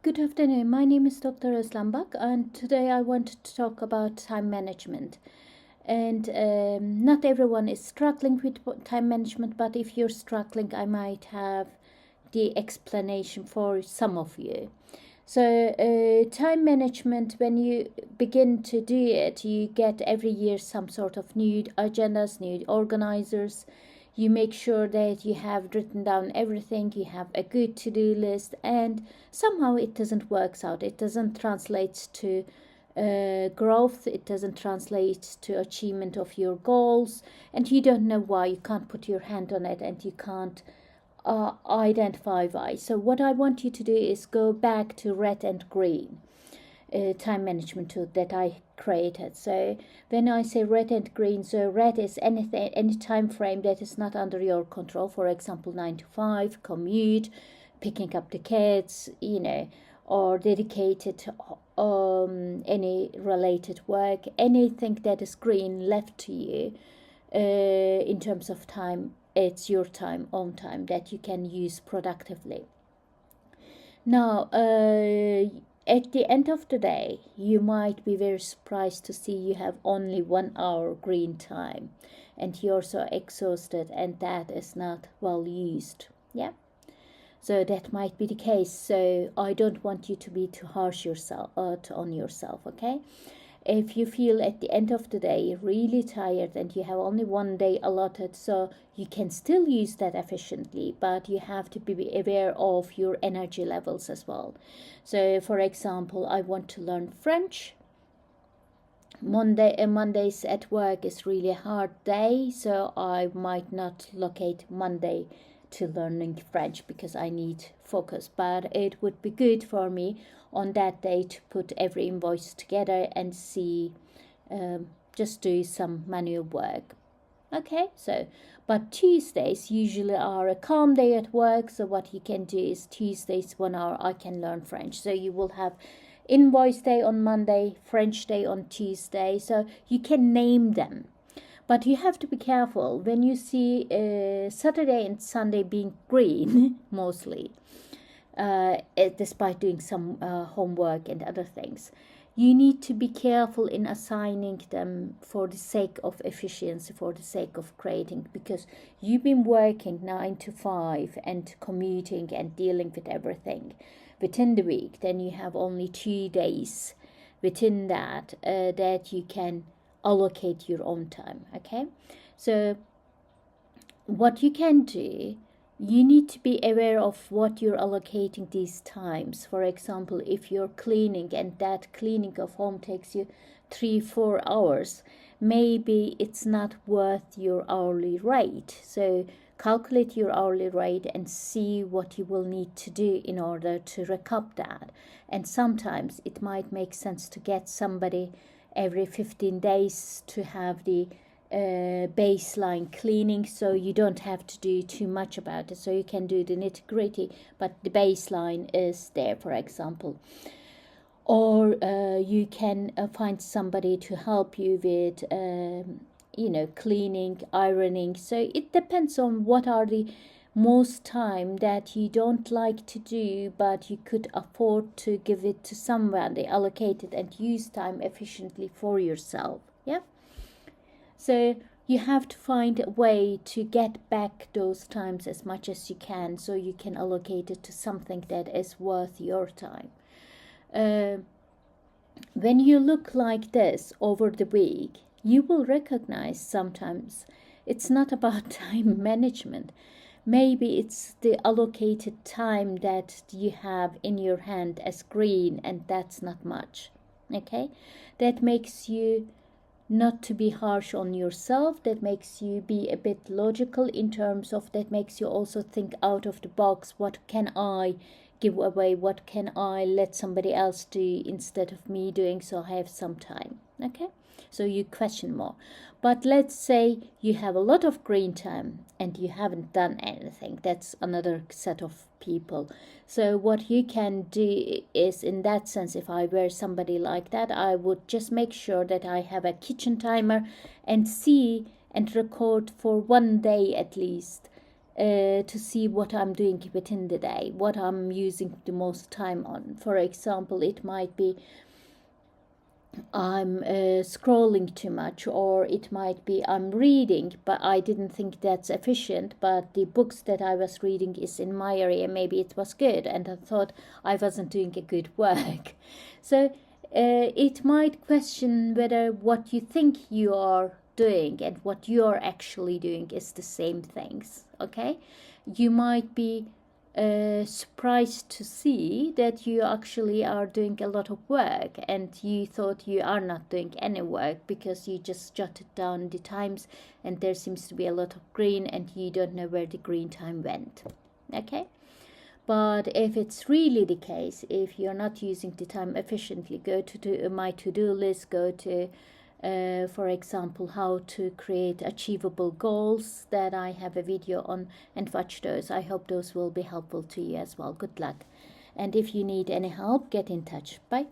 Good afternoon. My name is Dr. Özlem, and today I wanted to talk about time management. And not everyone is struggling with time management, but if you're struggling, I might have the explanation for some of you. So, time management, when you begin to do it, you get every year some sort of new agendas, new organizers. You make sure that you have written down everything, you have a good to-do list, and somehow it doesn't work out. It doesn't translate to growth, it doesn't translate to achievement of your goals, and you don't know why. You can't put your hand on it, and you can't identify why. So what I want you to do is go back to red and green time management tool that I created. So when I say red and green, so red is anything, any time frame that is not under your control. For example, 9 to 5, commute, picking up the kids, or dedicated any related work, anything that is green left to you in terms of time. It's your time, own time, that you can use productively. Now, at the end of the day, you might be very surprised to see you have only 1 hour green time and you're so exhausted, and that is not well used. Yeah. So that might be the case. So I don't want you to be too harsh on yourself, okay? If you feel at the end of the day really tired and you have only 1 day allotted, so you can still use that efficiently, but you have to be aware of your energy levels as well. So for example, I want to learn French. Mondays at work is really a hard day, so I might not locate Monday to learning French because I need focus, but it would be good for me on that day to put every invoice together and see, just do some manual work. Okay, so but Tuesdays usually are a calm day at work, so what you can do is Tuesdays 1 hour I can learn French. So you will have invoice day on Monday, French day on Tuesday, so you can name them. But you have to be careful when you see Saturday and Sunday being green, mostly, despite doing some homework and other things. You need to be careful in assigning them for the sake of efficiency, for the sake of creating, because you've been working 9 to 5 and commuting and dealing with everything within the week. Then you have only 2 days within that that you can allocate your own time. Okay, so what you can do, you need to be aware of what you're allocating these times. For example, if you're cleaning and that cleaning of home takes you 3-4 hours, maybe it's not worth your hourly rate. So calculate your hourly rate and see what you will need to do in order to recoup that. And sometimes it might make sense to get somebody every 15 days to have the baseline cleaning, so you don't have to do too much about it. So you can do the nitty-gritty, but the baseline is there, for example. Or you can find somebody to help you with cleaning, ironing. So it depends on what are the most time that you don't like to do, but you could afford to give it to somebody, allocate it and use time efficiently for yourself. Yeah. So you have to find a way to get back those times as much as you can, so you can allocate it to something that is worth your time. When you look like this over the week, you will recognize sometimes it's not about time management. Maybe it's the allocated time that you have in your hand as green, and that's not much. Okay, that makes you not to be harsh on yourself. That makes you be a bit logical in terms of, that makes you also think out of the box. What can I give away? What can I let somebody else do instead of me doing, so I have some time? Okay, so you question more. But let's say you have a lot of green time and you haven't done anything. That's another set of people. So what you can do is, in that sense, if I were somebody like that, I would just make sure that I have a kitchen timer and see and record for 1 day at least to see what I'm doing within the day, what I'm using the most time on. For example, it might be I'm scrolling too much, or it might be I'm reading, but I didn't think that's efficient, but the books that I was reading is in my area, maybe it was good, and I thought I wasn't doing a good work. So it might question whether what you think you are doing and what you're actually doing is the same things. Okay, you might be surprised to see that you actually are doing a lot of work, and you thought you are not doing any work because you just jotted down the times and there seems to be a lot of green and you don't know where the green time went. Okay, but if it's really the case, if you're not using the time efficiently, go to my to-do list, go to for example, how to create achievable goals that I have a video on, and watch those. I hope those will be helpful to you as well. Good luck. And if you need any help, get in touch. Bye.